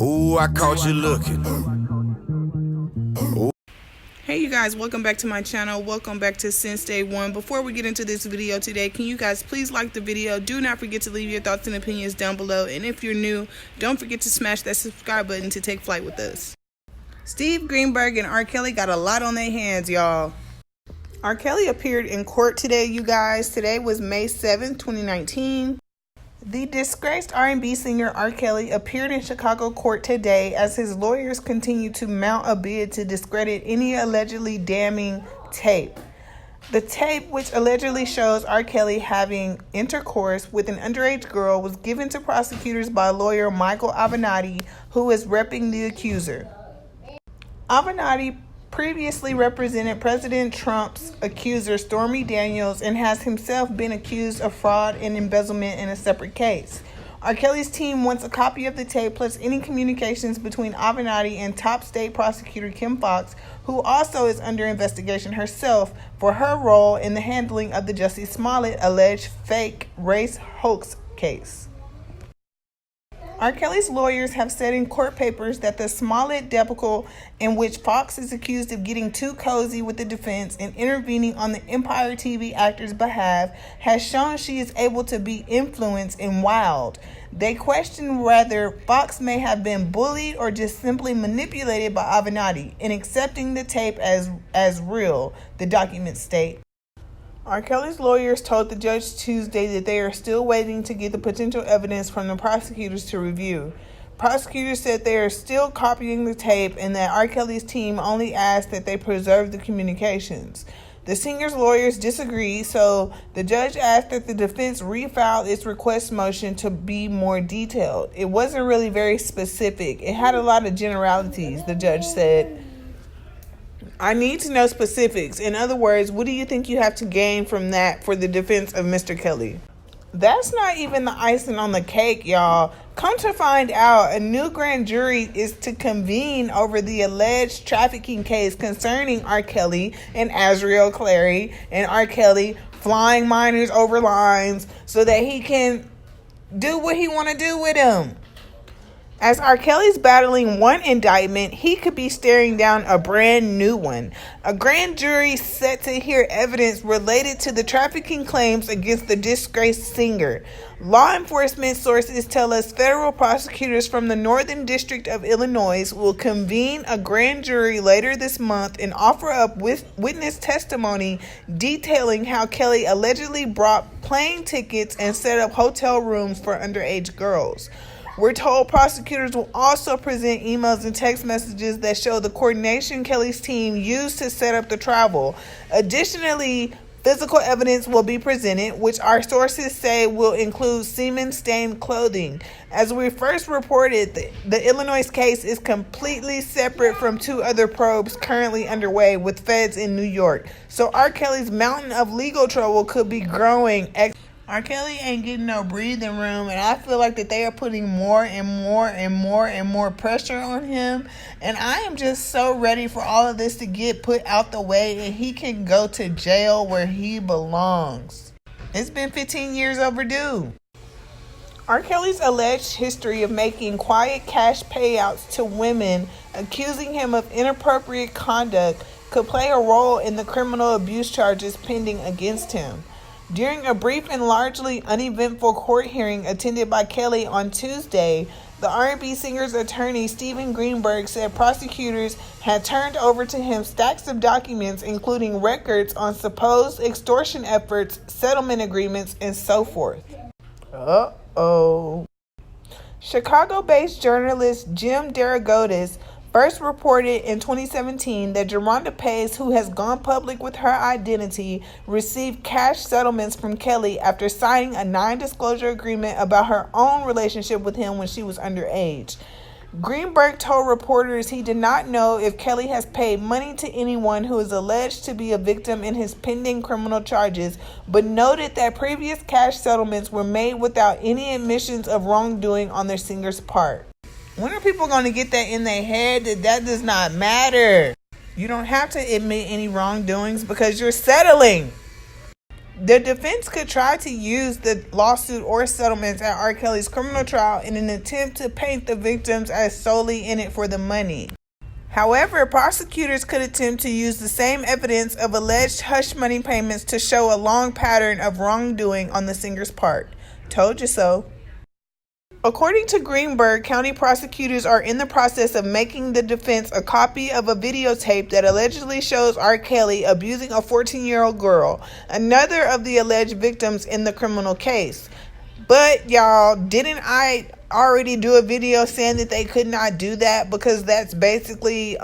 Ooh, I caught you looking. Hey you guys, welcome back to my channel. Welcome back to Since Day One. Before we get into this video today, can you guys please like the video? Do not forget to leave your thoughts and opinions down below. And if you're new, don't forget to smash that subscribe button to take flight with us. Steve Greenberg and Rkelly got a lot on their hands, y'all. Rkelly appeared in court today, you guys. Today was May 7th, 2019. The disgraced R&B singer Rkelly appeared in Chicago court today as his lawyers continue to mount a bid to discredit any allegedly damning tape. The tape, which allegedly shows Rkelly having intercourse with an underage girl, was given to prosecutors by lawyer Michael Avenatti, who is repping the accuser. Avenatti previously represented President Trump's accuser Stormy Daniels and has himself been accused of fraud and embezzlement in a separate case. Rkelly's team wants a copy of the tape plus any communications between Avenatti and top state prosecutor Kim Foxx, who also is under investigation herself for her role in the handling of the Jussie Smollett alleged fake race hoax case. Rkelly's lawyers have said in court papers that the Smollett debacle, in which Fox is accused of getting too cozy with the defense and intervening on the Empire TV actor's behalf, has shown she is able to be influenced and wowed. They question whether Fox may have been bullied or just simply manipulated by Avenatti in accepting the tape as real, the documents state. Rkelly's lawyers told the judge Tuesday that they are still waiting to get the potential evidence from the prosecutors to review. Prosecutors said they are still copying the tape and that Rkelly's team only asked that they preserve the communications. The singer's lawyers disagreed, so the judge asked that the defense refile its request motion to be more detailed. It wasn't really very specific. It had a lot of generalities, the judge said. I need to know specifics. In other words, what do you think you have to gain from that for the defense of Mr. Kelly? That's not even the icing on the cake, y'all. Come to find out, a new grand jury is to convene over the alleged trafficking case concerning Rkelly and Azriel Clary, and Rkelly flying minors over lines so that he can do what he want to do with them. As Rkelly's battling one indictment, he could be staring down a brand new one. A grand jury set to hear evidence related to the trafficking claims against the disgraced singer. Law enforcement sources tell us federal prosecutors from the Northern District of Illinois will convene a grand jury later this month and offer up witness testimony detailing how Kelly allegedly bought plane tickets and set up hotel rooms for underage girls. We're told prosecutors will also present emails and text messages that show the coordination Kelly's team used to set up the travel. Additionally, physical evidence will be presented, which our sources say will include semen-stained clothing. As we first reported, the Illinois case is completely separate from two other probes currently underway with feds in New York. So Rkelly's mountain of legal trouble could be growing. Rkelly ain't getting no breathing room, and I feel like that they are putting more and more pressure on him, and I am just so ready for all of this to get put out the way and he can go to jail where he belongs. It's been 15 years overdue. Rkelly's alleged history of making quiet cash payouts to women accusing him of inappropriate conduct could play a role in the criminal abuse charges pending against him. During a brief and largely uneventful court hearing attended by Kelly on Tuesday, the R&B singer's attorney, Stephen Greenberg, said prosecutors had turned over to him stacks of documents, including records on supposed extortion efforts, settlement agreements, and so forth. Uh-oh. Chicago-based journalist Jim Deragotis first reported in 2017 that Jerronda Pace, who has gone public with her identity, received cash settlements from Kelly after signing a non-disclosure agreement about her own relationship with him when she was underage. Greenberg told reporters he did not know if Kelly has paid money to anyone who is alleged to be a victim in his pending criminal charges, but noted that previous cash settlements were made without any admissions of wrongdoing on their singer's part. When are people going to get that in their head that does not matter? You don't have to admit any wrongdoings because you're settling. The defense could try to use the lawsuit or settlements at R. Kelly's criminal trial in an attempt to paint the victims as solely in it for the money. However, prosecutors could attempt to use the same evidence of alleged hush money payments to show a long pattern of wrongdoing on the singer's part. Told you so. According to Greenberg, county prosecutors are in the process of making the defense a copy of a videotape that allegedly shows R. Kelly abusing a 14-year-old girl, another of the alleged victims in the criminal case. But y'all, didn't I already do a video saying that they could not do that because that's basically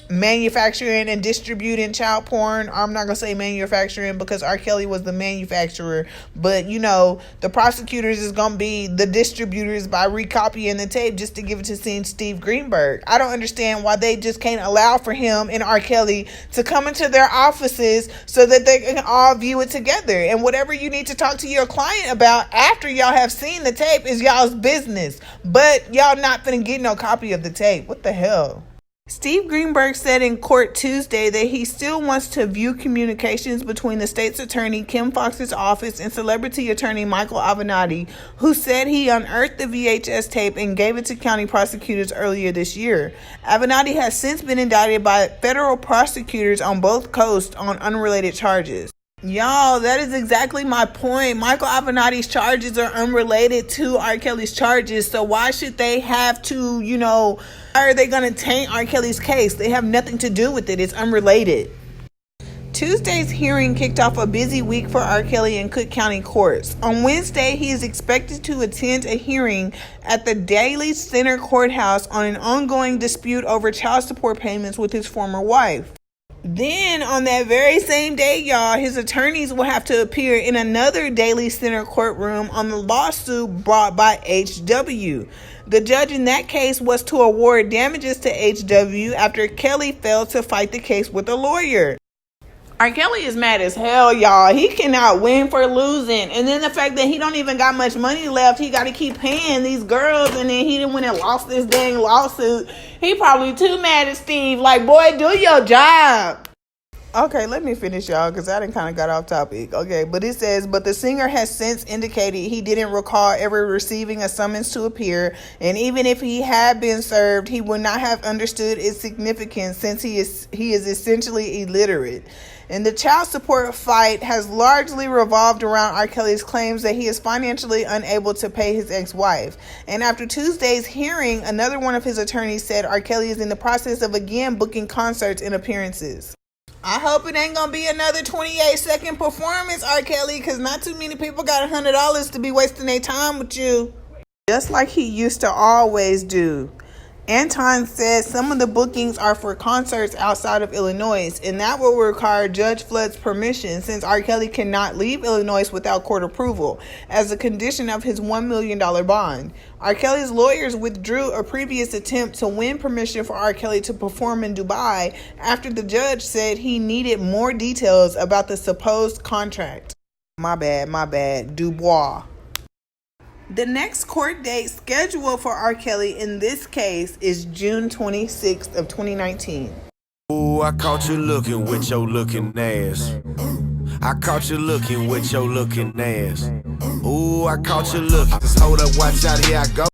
manufacturing and distributing child porn? I'm not gonna say manufacturing because R. Kelly was the manufacturer, but you know, the prosecutors is gonna be the distributors by recopying the tape just to give it to Steve Greenberg. I don't understand why they just can't allow for him and R. Kelly to come into their offices so that they can all view it together, and whatever you need to talk to your client about after y'all have seen the tape is y'all's business, but y'all not finna get no copy of the tape. What the hell? Steve Greenberg said in court Tuesday that he still wants to view communications between the state's attorney Kim Foxx's office and celebrity attorney Michael Avenatti, who said he unearthed the VHS tape and gave it to county prosecutors earlier this year. Avenatti has since been indicted by federal prosecutors on both coasts on unrelated charges. Y'all, that is exactly my point. Michael Avenatti's charges are unrelated to R. Kelly's charges, so why should they have to, why are they going to taint R. Kelly's case? They have nothing to do with it. It's unrelated. Tuesday's hearing kicked off a busy week for R. Kelly in Cook County courts. On Wednesday, he is expected to attend a hearing at the Daly Center Courthouse on an ongoing dispute over child support payments with his former wife. Then, on that very same day, y'all, his attorneys will have to appear in another Daly Center courtroom on the lawsuit brought by HW. The judge in that case was to award damages to HW after Kelly failed to fight the case with a lawyer. R. Kelly is mad as hell, y'all. He cannot win for losing. And then the fact that he don't even got much money left, he got to keep paying these girls, and then he didn't win and lost this dang lawsuit. He probably too mad at Steve. Like, boy, do your job. Okay, let me finish, y'all, because I done kind of got off topic. Okay, but it says, but the singer has since indicated he didn't recall ever receiving a summons to appear, and even if he had been served, he would not have understood its significance since he is essentially illiterate. And the child support fight has largely revolved around R. Kelly's claims that he is financially unable to pay his ex-wife. And after Tuesday's hearing, another one of his attorneys said R. Kelly is in the process of again booking concerts and appearances. I hope it ain't gonna be another 28-second performance, R. Kelly, because not too many people got $100 to be wasting their time with you. Just like he used to always do. Anton says some of the bookings are for concerts outside of Illinois, and that will require Judge Flood's permission since R. Kelly cannot leave Illinois without court approval as a condition of his $1 million bond. R. Kelly's lawyers withdrew a previous attempt to win permission for R. Kelly to perform in Dubai after the judge said he needed more details about the supposed contract. My bad, Dubois. The next court date scheduled for R. Kelly in this case is June 26th of 2019. Ooh, I caught you looking with your looking ass. I caught you looking with your looking ass. Ooh, I caught you looking. Hold up, watch out, here I go.